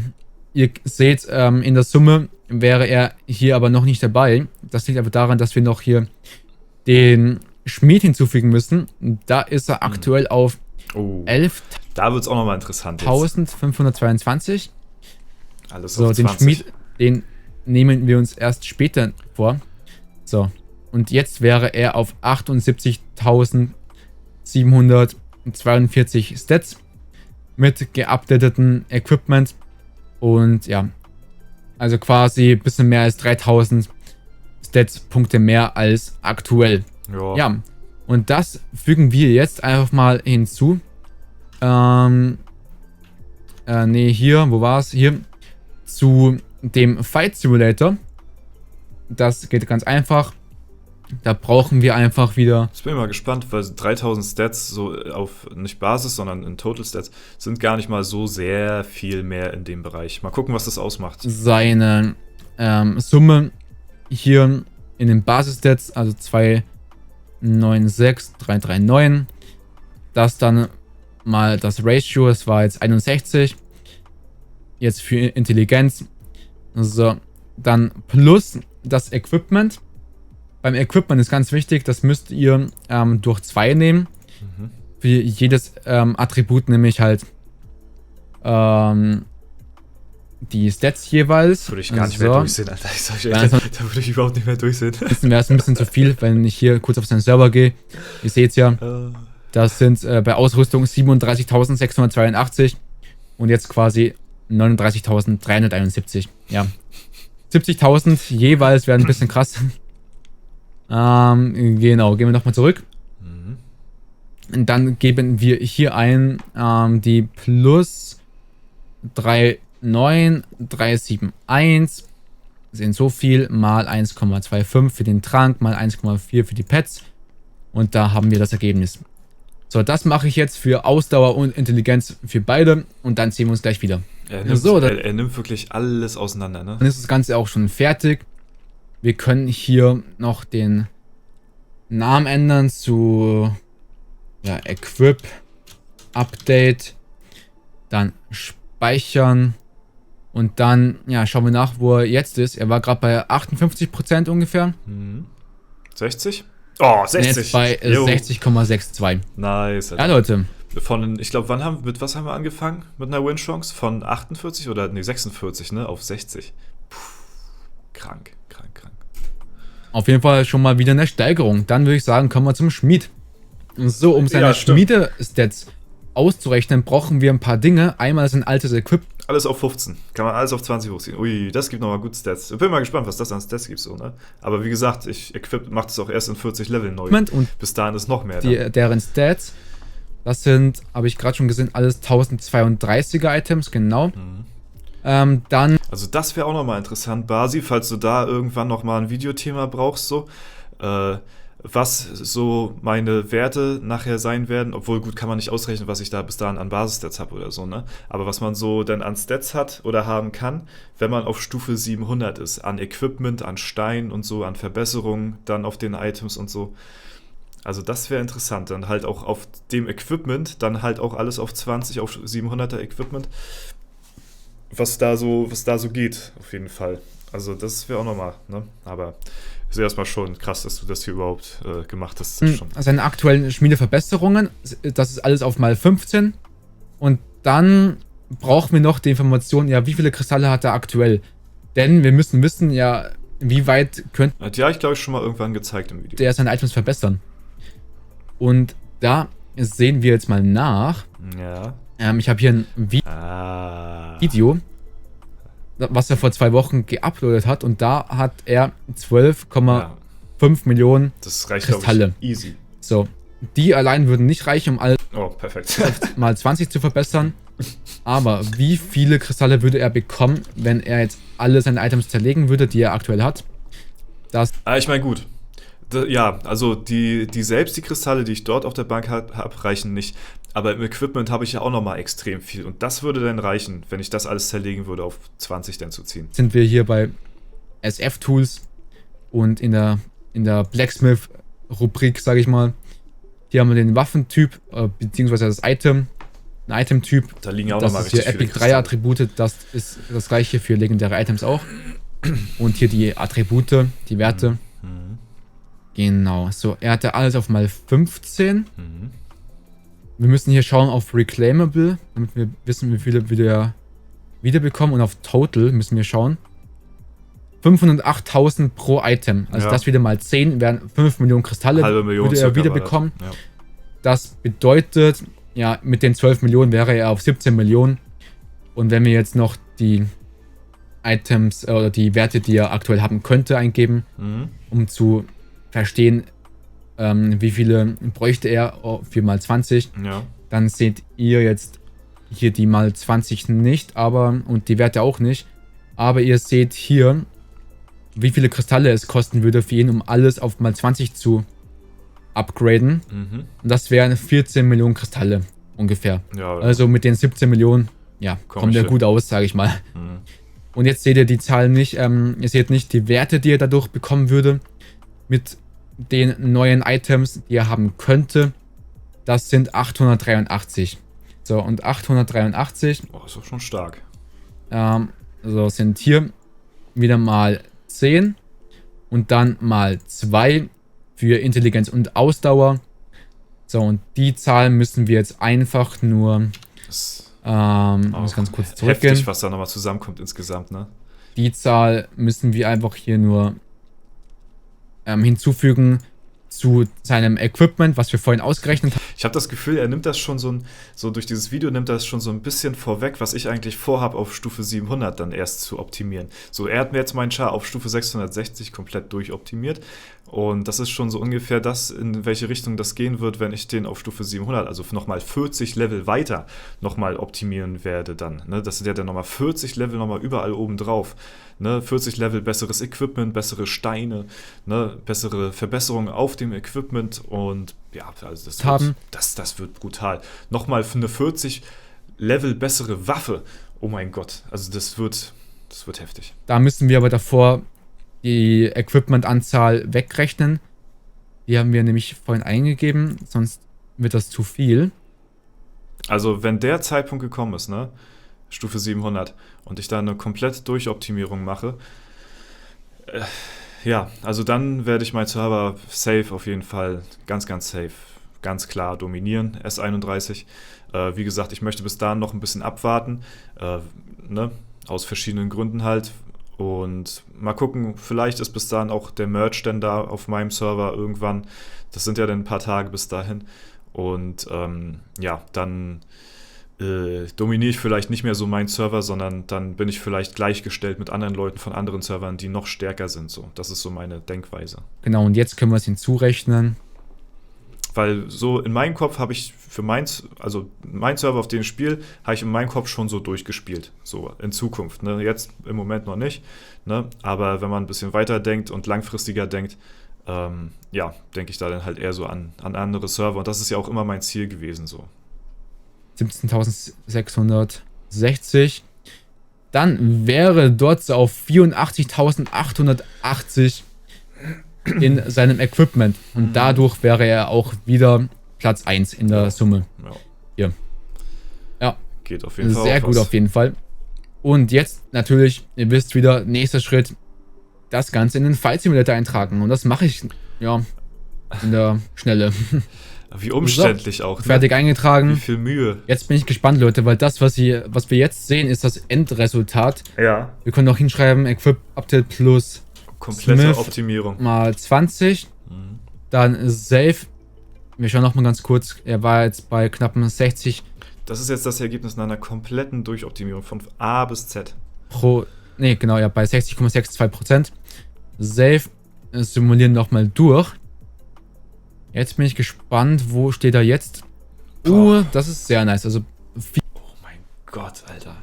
ihr seht, in der Summe wäre er hier aber noch nicht dabei. Das liegt aber daran, dass wir noch hier den Schmied hinzufügen müssen. Da ist er aktuell auf 11.522. Da wird es auch nochmal interessant jetzt. Alles so, auf den 20. Schmied, den nehmen wir uns erst später vor. So, und jetzt wäre er auf 78.742 Stats mit geupdateten Equipment. Und ja, also quasi ein bisschen mehr als 3000 Stats-Punkte mehr als aktuell. Ja. Ja, und das fügen wir jetzt einfach mal hinzu. Ne, hier, wo war es? Hier zu dem Fight Simulator. Das geht ganz einfach. Da brauchen wir einfach wieder. Jetzt bin ich mal gespannt, weil 3000 Stats so auf nicht Basis, sondern in Total Stats sind gar nicht mal so sehr viel mehr in dem Bereich. Mal gucken, was das ausmacht. Seine Summe hier in den Basis-Stats, also 296,339. Das dann mal das Ratio, das war jetzt 61. Jetzt für Intelligenz. So, dann plus das Equipment. Beim Equipment ist ganz wichtig, das müsst ihr durch 2 nehmen. für jedes Attribut nämlich halt die Stats jeweils. Würde ich gar nicht mehr durchsehen, Alter. Ich sag Ja, echt, da würde ich überhaupt nicht mehr durchsehen. Jetzt wäre es ein bisschen zu viel, wenn ich hier kurz auf seinen Server gehe. Ihr seht es ja, das sind bei Ausrüstung 37.682 und jetzt quasi 39.371. Ja. 70.000 jeweils wäre ein bisschen krass. Genau, gehen wir nochmal zurück. Und dann geben wir hier ein die plus 39371 sind so viel mal 1,25 für den Trank, mal 1,4 für die Pets. Und da haben wir das Ergebnis. So, das mache ich jetzt für Ausdauer und Intelligenz für beide und dann sehen wir uns gleich wieder. Er nimmt wirklich alles auseinander, ne? Dann ist das Ganze auch schon fertig. Wir können hier noch den Namen ändern zu Equip, Update, dann speichern und dann schauen wir nach, wo er jetzt ist. Er war gerade bei 58% ungefähr. 60? Oh, 60. Jetzt bei 60,62. Nice. Ja, Leute. Ich glaube, mit was haben wir angefangen? Mit einer Win-Chance? Von 48 oder 46, ne? Auf 60. Puh, krank. Auf jeden Fall schon mal wieder eine Steigerung. Dann würde ich sagen, kommen wir zum Schmied. So, um seine Schmiede-Stats auszurechnen, brauchen wir ein paar Dinge. Einmal ist ein altes Equip. Alles auf 15. Kann man alles auf 20 hochziehen. Ui, das gibt nochmal gute Stats. Ich bin mal gespannt, was das an Stats gibt, so, ne? Aber wie gesagt, Equip macht es auch erst in 40 Level neu. Und bis dahin ist noch mehr. Deren Stats, das sind, habe ich gerade schon gesehen, alles 1032er Items, genau. Dann. Also das wäre auch nochmal interessant, Basi, falls du da irgendwann nochmal ein Videothema brauchst, so. Was so meine Werte nachher sein werden, obwohl gut, kann man nicht ausrechnen, was ich da bis dahin an Basisstats habe oder so, ne? Aber was man so dann an Stats hat oder haben kann, wenn man auf Stufe 700 ist, an Equipment, an Stein und so, an Verbesserungen dann auf den Items und so. Also das wäre interessant, dann halt auch auf dem Equipment, dann halt auch alles auf 20, auf 700er Equipment, was da so geht, auf jeden Fall. Also das wäre auch nochmal, ne? Aber ist erstmal schon krass, dass du das hier überhaupt gemacht hast. Seine aktuellen Schmiedeverbesserungen, das ist alles auf mal 15. Und dann brauchen wir noch die Information, wie viele Kristalle hat er aktuell? Denn wir müssen wissen, wie weit könnte die habe ich, glaube ich, schon mal irgendwann gezeigt im Video. Der seine Items verbessern. Und da sehen wir jetzt mal nach. Ja. Ich habe hier ein Video, was er vor 2 Wochen geuploadet hat. Und da hat er 12,5 Millionen das reicht, Kristalle. Ich, easy. So, die allein würden nicht reichen, um alles perfekt. mal 20 zu verbessern. Aber wie viele Kristalle würde er bekommen, wenn er jetzt alle seine Items zerlegen würde, die er aktuell hat? Ich meine, gut. Also die Kristalle, die ich dort auf der Bank habe, reichen nicht. Aber im Equipment habe ich ja auch nochmal extrem viel. Und das würde dann reichen, wenn ich das alles zerlegen würde, auf 20 dann zu ziehen. Sind wir hier bei SF-Tools und in der Blacksmith-Rubrik, sage ich mal. Hier haben wir den Waffentyp, beziehungsweise das Item. Ein Item-Typ. Da liegen auch nochmal richtig viele. Das ist hier Epic 3 Attribute, das ist das gleiche für legendäre Items auch. Und hier die Attribute, die Werte. Genau, so, er hatte alles auf mal 15. Wir müssen hier schauen auf Reclaimable, damit wir wissen, wie viele wir wiederbekommen. Und auf Total müssen wir schauen. 508.000 pro Item. Also das wieder mal 10 wären 5 Millionen Kristalle, würde er wiederbekommen. Ja. Das bedeutet, mit den 12 Millionen wäre er auf 17 Millionen. Und wenn wir jetzt noch die Items oder die Werte, die er aktuell haben könnte, eingeben, um zu verstehen, wie viele bräuchte er für mal 20. Dann seht ihr jetzt hier die mal 20 nicht, und die Werte auch nicht. Aber ihr seht hier, wie viele Kristalle es kosten würde für ihn, um alles auf mal 20 zu upgraden. Und das wären 14 Millionen Kristalle ungefähr. Also mit den 17 Millionen, kommt er gut aus, sage ich mal. Und jetzt seht ihr die Zahlen nicht. Ihr seht nicht die Werte, die er dadurch bekommen würde mit den neuen Items, die er haben könnte. Das sind 883. So, und 883. Ist doch schon stark. So, sind hier wieder mal 10 und dann mal 2 für Intelligenz und Ausdauer. So, und die Zahl müssen wir jetzt einfach nur, muss ganz kurz zurückgehen. Heftig, was da nochmal zusammenkommt insgesamt, ne? Die Zahl müssen wir einfach hier nur hinzufügen zu seinem Equipment, was wir vorhin ausgerechnet haben. Ich habe das Gefühl, er nimmt das schon so durch dieses Video nimmt das schon so ein bisschen vorweg, was ich eigentlich vorhabe, auf Stufe 700 dann erst zu optimieren. So, er hat mir jetzt meinen Char auf Stufe 660 komplett durchoptimiert und das ist schon so ungefähr das, in welche Richtung das gehen wird, wenn ich den auf Stufe 700, also nochmal 40 Level weiter nochmal optimieren werde dann. Ne? Das sind ja dann nochmal 40 Level nochmal überall oben drauf. Ne? 40 Level besseres Equipment, bessere Steine, ne? Bessere Verbesserungen auf dem Equipment und ja, also das wird brutal. Nochmal für eine 40 Level bessere Waffe. Oh mein Gott, also das wird heftig. Da müssen wir aber davor die Equipment-Anzahl wegrechnen. Die haben wir nämlich vorhin eingegeben, sonst wird das zu viel. Also wenn der Zeitpunkt gekommen ist, ne, Stufe 700, und ich da eine komplette Durchoptimierung mache, ja, also dann werde ich meinen Server safe auf jeden Fall, ganz, ganz safe, ganz klar dominieren, S31. Wie gesagt, ich möchte bis dahin noch ein bisschen abwarten, ne, aus verschiedenen Gründen halt. Und mal gucken, vielleicht ist bis dahin auch der Merge dann da auf meinem Server irgendwann. Das sind ja dann ein paar Tage bis dahin. Und ja, dann dominiere ich vielleicht nicht mehr so meinen Server, sondern dann bin ich vielleicht gleichgestellt mit anderen Leuten von anderen Servern, die noch stärker sind. So, das ist so meine Denkweise. Genau, und jetzt können wir es hinzurechnen. Weil so in meinem Kopf habe ich für mein Server, auf den ich spiele, habe ich in meinem Kopf schon so durchgespielt. So in Zukunft. Ne? Jetzt im Moment noch nicht. Ne? Aber wenn man ein bisschen weiter denkt und langfristiger denkt, ja, denke ich da dann halt eher so an andere Server. Und das ist ja auch immer mein Ziel gewesen. So. 17.660. Dann wäre dort so auf 84.880 in seinem Equipment. Und dadurch wäre er auch wieder Platz 1 in der Summe. Ja. Hier. Ja. Geht auf jeden Fall. Sehr gut auf jeden Fall. Und jetzt natürlich, ihr wisst wieder, nächster Schritt, das Ganze in den Fight Simulator eintragen. Und das mache ich, ja, in der Schnelle. Wie umständlich auch. Ne? Fertig eingetragen. Wie viel Mühe. Jetzt bin ich gespannt, Leute, weil das, was wir jetzt sehen, ist das Endresultat. Ja. Wir können auch hinschreiben, Equip Update plus komplette Smith Optimierung. Mal 20. Dann Save. Wir schauen noch mal ganz kurz. Er war jetzt bei knappen 60. Das ist jetzt das Ergebnis einer kompletten Durchoptimierung von A bis Z. Ne, genau, ja, bei 60,62%. Save. Simulieren nochmal durch. Jetzt bin ich gespannt, wo steht er jetzt? Das ist sehr nice. Also oh mein Gott, Alter.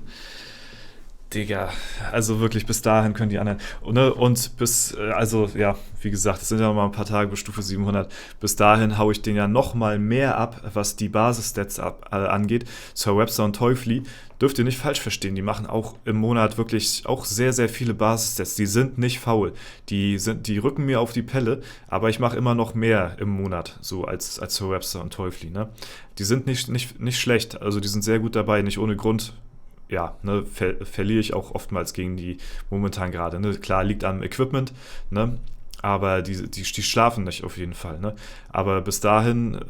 Digga, also wirklich bis dahin können die anderen, ne? Und bis, also ja, wie gesagt, es sind ja noch mal ein paar Tage bis Stufe 700, bis dahin haue ich den ja noch mal mehr ab, was die Basis-Stats angeht. Sir Webster und Teufli, dürft ihr nicht falsch verstehen, die machen auch im Monat wirklich auch sehr, sehr viele Basis-Stats, die sind nicht faul, die rücken mir auf die Pelle, aber ich mache immer noch mehr im Monat, so als Sir Webster und Teufli, ne? Die sind nicht schlecht, also die sind sehr gut dabei, nicht ohne Grund. Ja, ne, verliere ich auch oftmals gegen die momentan gerade. Ne? Klar, liegt am Equipment, ne? Aber die schlafen nicht auf jeden Fall. Ne? Aber bis dahin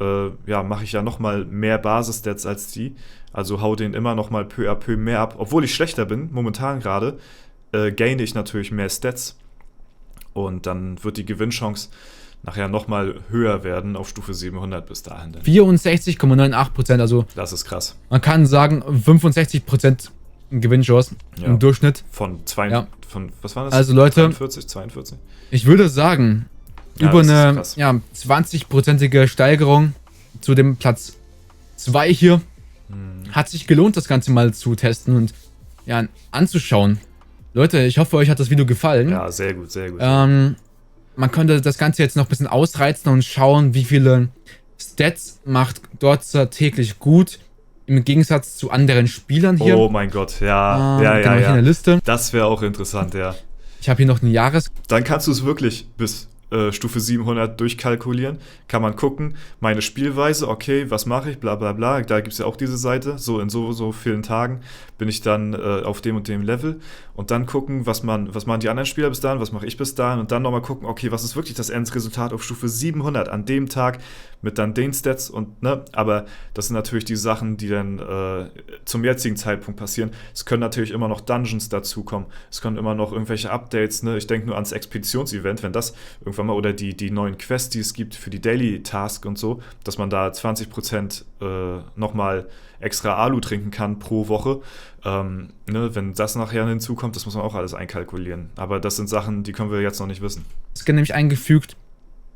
ja, mache ich ja nochmal mehr Basis-Stats als die. Also hau den immer nochmal peu à peu mehr ab. Obwohl ich schlechter bin, momentan gerade, gaine ich natürlich mehr Stats. Und dann wird die Gewinnchance nachher nochmal höher werden auf Stufe 700 bis dahin. 64,98%, also das ist krass. Man kann sagen, 65% Gewinnchance im Durchschnitt. Von was war das? Also Leute, 42? Ich würde sagen, über eine 20%ige Steigerung zu dem Platz 2 hier hat sich gelohnt, das Ganze mal zu testen und ja, anzuschauen. Leute, ich hoffe, euch hat das Video gefallen. Ja, sehr gut, sehr gut. Man könnte das Ganze jetzt noch ein bisschen ausreizen und schauen, wie viele Stats macht dort täglich gut. Im Gegensatz zu anderen Spielern hier. Oh mein Gott, ja. Genau, hier in der Liste. Das wäre auch interessant, ja. Ich habe hier noch eine Dann kannst du es wirklich bis Stufe 700 durchkalkulieren, kann man gucken, meine Spielweise, okay, was mache ich, bla bla bla, da gibt es ja auch diese Seite, so in so vielen Tagen bin ich dann auf dem und dem Level und dann gucken, was machen die anderen Spieler bis dahin, was mache ich bis dahin und dann nochmal gucken, okay, was ist wirklich das Endresultat auf Stufe 700 an dem Tag mit dann den Stats und, ne, aber das sind natürlich die Sachen, die dann zum jetzigen Zeitpunkt passieren. Es können natürlich immer noch Dungeons dazukommen, es können immer noch irgendwelche Updates, ne, ich denke nur ans Expeditionsevent, wenn das irgendwann mal, oder die neuen Quests, die es gibt für die Daily Task und so, dass man da 20% nochmal extra Alu trinken kann pro Woche. Ne, wenn das nachher hinzukommt, das muss man auch alles einkalkulieren. Aber das sind Sachen, die können wir jetzt noch nicht wissen. Es wird nämlich eingefügt,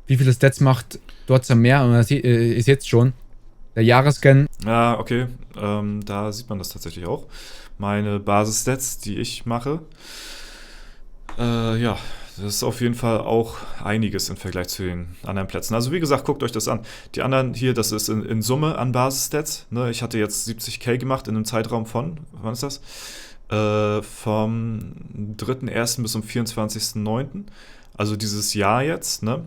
wie viele Stats macht dort mehr, und das ist jetzt schon der Jahresscan. Ja, okay, da sieht man das tatsächlich auch. Meine Basis-Stats, die ich mache, ja, das ist auf jeden Fall auch einiges im Vergleich zu den anderen Plätzen. Also wie gesagt, guckt euch das an. Die anderen hier, das ist in Summe an Basis-Stats. Ne? Ich hatte jetzt 70k gemacht in einem Zeitraum von, wann ist das? Vom 3.1. bis zum 24.9. Also dieses Jahr jetzt, ne?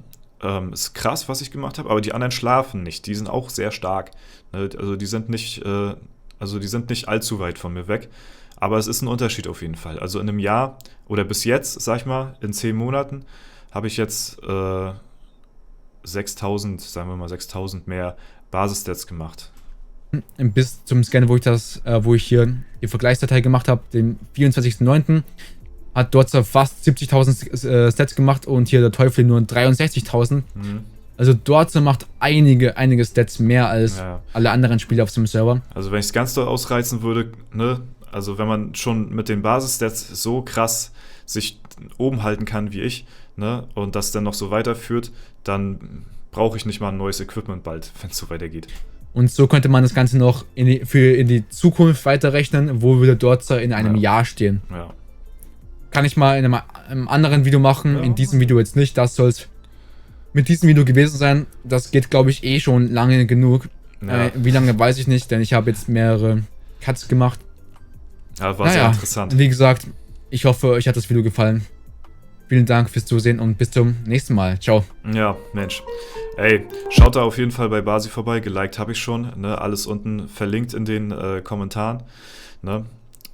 Ist krass, was ich gemacht habe, aber die anderen schlafen nicht. Die sind auch sehr stark. Ne? Also die sind nicht allzu weit von mir weg. Aber es ist ein Unterschied auf jeden Fall. Also in einem Jahr oder bis jetzt, sag ich mal, in 10 Monaten habe ich jetzt 6.000 mehr Basisstats gemacht. Bis zum Scan, wo ich hier die Vergleichsdatei gemacht habe, den 24.09. hat dort fast 70.000 Stats gemacht und hier der Teufel nur 63.000. Also dort macht einige Stats mehr als alle anderen Spieler auf dem Server. Also wenn ich es ganz doll ausreizen würde, ne, also wenn man schon mit den Basisstats so krass sich oben halten kann wie ich, ne, und das dann noch so weiterführt, dann brauche ich nicht mal ein neues Equipment bald, wenn es so weitergeht. Und so könnte man das Ganze noch in die Zukunft weiterrechnen, wo wir dort in einem Jahr stehen. Ja. Kann ich mal in einem anderen Video machen, in diesem Video jetzt nicht. Das soll es mit diesem Video gewesen sein. Das geht, glaube ich, schon lange genug. Ja. Wie lange, weiß ich nicht, denn ich habe jetzt mehrere Cuts gemacht. Ja, war sehr interessant. Wie gesagt, ich hoffe, euch hat das Video gefallen. Vielen Dank fürs Zusehen und bis zum nächsten Mal. Ciao. Ja, Mensch. Ey, schaut da auf jeden Fall bei Basi vorbei. Geliked habe ich schon. Ne? Alles unten verlinkt in den Kommentaren. Ne?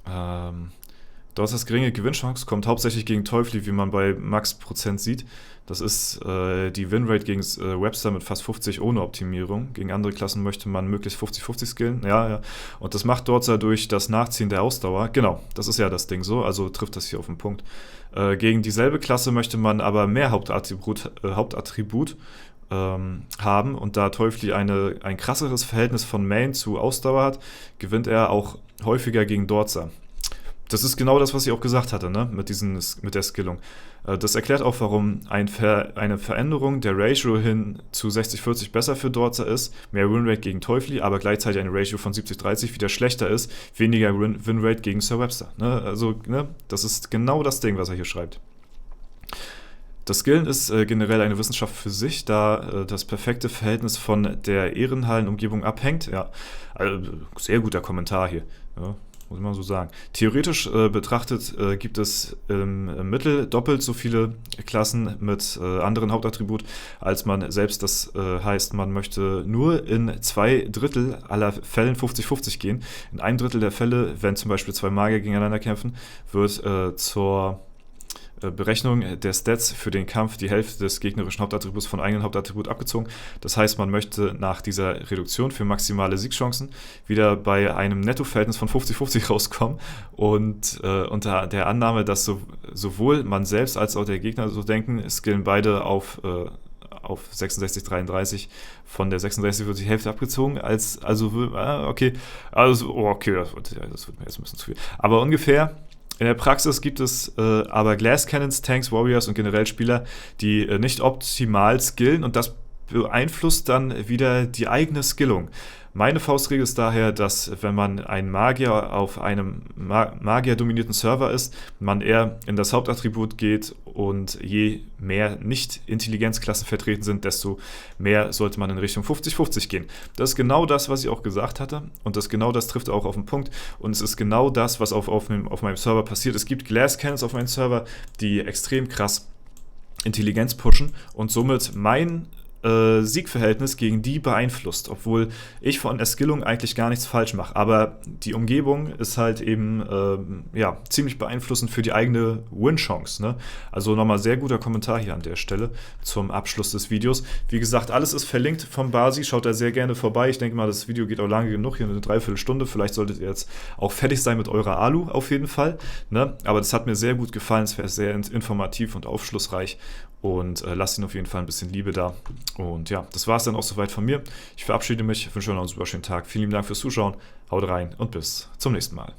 Du hast das geringe Gewinnchance, kommt hauptsächlich gegen Teufli, wie man bei Max% sieht. Das ist die Winrate gegen Webster mit fast 50 ohne Optimierung. Gegen andere Klassen möchte man möglichst 50-50 skillen. Ja. Und das macht Dorza durch das Nachziehen der Ausdauer. Genau, das ist ja das Ding so, also trifft das hier auf den Punkt. Gegen dieselbe Klasse möchte man aber mehr Hauptattribut haben. Und da Teufli ein krasseres Verhältnis von Main zu Ausdauer hat, gewinnt er auch häufiger gegen Dorza. Das ist genau das, was ich auch gesagt hatte, ne? Mit der Skillung. Das erklärt auch, warum eine Veränderung der Ratio hin zu 60-40 besser für Dorza ist, mehr Winrate gegen Teufli, aber gleichzeitig eine Ratio von 70-30 wieder schlechter ist, weniger Winrate gegen Sir Webster. Ne? Also, ne? Das ist genau das Ding, was er hier schreibt. Das Skillen ist generell eine Wissenschaft für sich, da das perfekte Verhältnis von der Ehrenhallenumgebung abhängt. Ja, also, sehr guter Kommentar hier. Ja. Muss man so sagen. Theoretisch betrachtet gibt es im Mittel doppelt so viele Klassen mit anderen Hauptattribut, als man selbst. Das heißt, man möchte nur in 2/3 aller Fällen 50-50 gehen. In 1/3 der Fälle, wenn zum Beispiel 2 Magier gegeneinander kämpfen, wird zur Berechnung der Stats für den Kampf die Hälfte des gegnerischen Hauptattributs von eigenen Hauptattribut abgezogen. Das heißt, man möchte nach dieser Reduktion für maximale Siegchancen wieder bei einem Nettoverhältnis von 50-50 rauskommen und unter der Annahme, dass sowohl man selbst als auch der Gegner so denken, skillen beide auf 66-33, von der 66 wird die Hälfte abgezogen, das wird mir jetzt ein bisschen zu viel. Aber ungefähr. In der Praxis gibt es aber Glass Cannons, Tanks, Warriors und generell Spieler, die nicht optimal skillen und das beeinflusst dann wieder die eigene Skillung. Meine Faustregel ist daher, dass wenn man ein Magier auf einem Magier-dominierten Server ist, man eher in das Hauptattribut geht und je mehr Nicht-Intelligenzklassen vertreten sind, desto mehr sollte man in Richtung 50-50 gehen. Das ist genau das, was ich auch gesagt hatte und das trifft auch auf den Punkt und es ist genau das, was auf meinem Server passiert. Es gibt Glass Cannons auf meinem Server, die extrem krass Intelligenz pushen und somit mein Siegverhältnis gegen die beeinflusst, obwohl ich von Erskillung eigentlich gar nichts falsch mache. Aber die Umgebung ist halt eben ziemlich beeinflussend für die eigene Win-Chance. Ne? Also nochmal sehr guter Kommentar hier an der Stelle zum Abschluss des Videos. Wie gesagt, alles ist verlinkt vom Basi, schaut da sehr gerne vorbei. Ich denke mal, das Video geht auch lange genug, hier eine Dreiviertelstunde. Vielleicht solltet ihr jetzt auch fertig sein mit eurer Alu auf jeden Fall. Ne? Aber das hat mir sehr gut gefallen, es wäre sehr informativ und aufschlussreich. Und lasst ihn auf jeden Fall ein bisschen Liebe da. Und ja, das war es dann auch soweit von mir. Ich verabschiede mich, wünsche euch noch einen super schönen Tag. Vielen lieben Dank fürs Zuschauen. Haut rein und bis zum nächsten Mal.